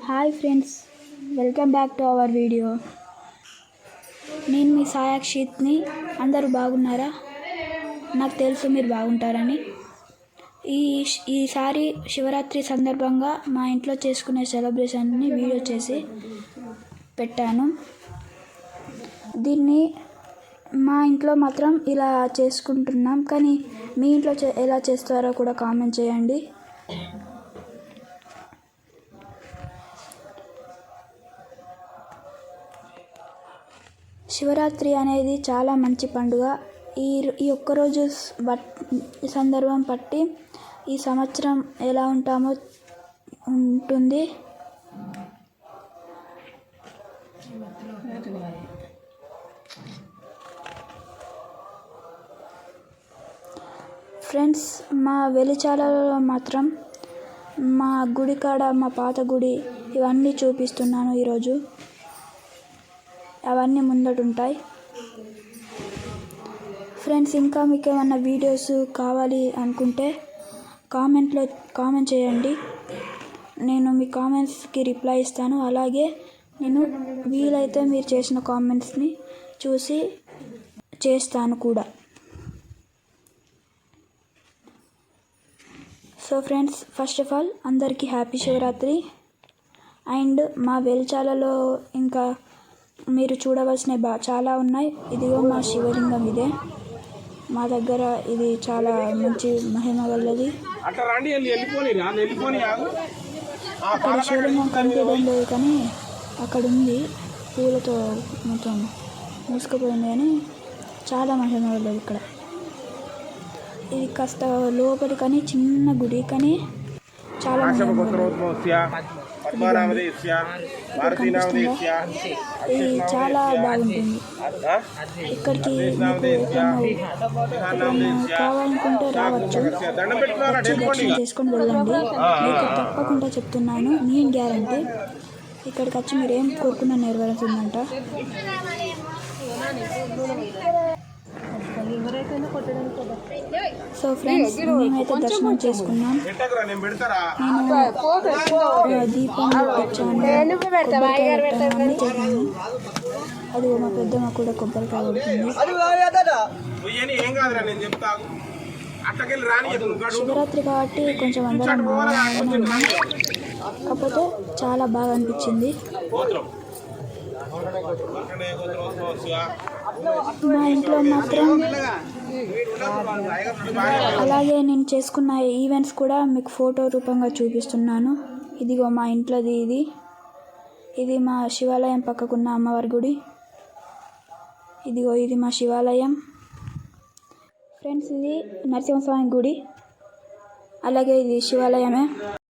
Hi friends, welcome back to our video. నేను మీ సాయాక్షిత్ని. అందరూ బాగున్నారా? నాకు తెలుసు మీరు బాగుంటారని. ఈసారి శివరాత్రి సందర్భంగా మా ఇంట్లో చేసుకునే సెలబ్రేషన్ని వీడియో చేసి పెట్టాను. దీన్ని మా ఇంట్లో మాత్రం ఇలా చేసుకుంటున్నాం, కానీ మీ ఇంట్లో ఎలా చేస్తారో కూడా కామెంట్ చేయండి. శివరాత్రి అనేది చాలా మంచి పండుగ. ఈ ఒక్కరోజు సందర్భం బట్టి ఈ సంవత్సరం ఎలా ఉంటుంది. ఫ్రెండ్స్, మా వెలిచాలలో మాత్రం మా గుడి కాడ, మా పాత గుడి ఇవన్నీ చూపిస్తున్నాను ఈరోజు. అవన్నీ ముందటుంటాయి. ఫ్రెండ్స్, ఇంకా మీకు ఏమన్నా వీడియోస్ కావాలి అనుకుంటే కామెంట్ చేయండి. నేను మీ కామెంట్స్కి రిప్లై ఇస్తాను. అలాగే నేను వీలైతే మీరు చేసిన కామెంట్స్ని చూసి చేస్తాను కూడా. So friends, first of all అందరికీ హ్యాపీ శివరాత్రి. అండ్ మా వెల్చాలలో ఇంకా మీరు చూడవలసినవి చాలా ఉన్నాయి. ఇదిగో మా శివలింగం, ఇదే మా దగ్గర. ఇది చాలా మంచి మహిమ వల్లది. అక్కడ శివలింగం కనిపించడం లేదు, కానీ అక్కడ ఉంది, పూలతో మొత్తం మూసుకుపోయింది, కానీ చాలా మహిమ వల్లది. ఇక్కడ ఇది కాస్త లోపలి, కానీ చిన్న గుడి, కానీ చాలా ఇది చాలా బాగుంటుంది. ఇక్కడికి కావాలనుకుంటే రావచ్చు, దర్శనం చేసుకొని వెళ్ళండి. మీకు తప్పకుండా చెప్తున్నాను, నేను గ్యారంటీ. ఇక్కడికి వచ్చి మీరు ఏం కోరుకున్నా నెరవేరుతుందంట. సో ఫ్రెండ్స్, మేమైతే దర్శనం చేసుకున్నాం. నేను దీపం పెట్టాను, అన్నీ చేశాను. అది మా పెద్దమ్మ కూడా కొబ్బరికాయ కొడుతుంది. శివరాత్రి కాబట్టి కొంచెం అందరం కాకపోతే చాలా బాగా అనిపించింది. మా ఇంట్లో మాత్రం అలాగే నేను చేసుకున్న ఈవెంట్స్ కూడా మీకు ఫోటో రూపంగా చూపిస్తున్నాను. ఇదిగో మా ఇంట్లోది. ఇది మా శివాలయం పక్కకున్న అమ్మవారి గుడి. ఇదిగో ఇది మా శివాలయం. ఫ్రెండ్స్, ఇది నరసింహస్వామి గుడి, అలాగే ఇది శివాలయమే.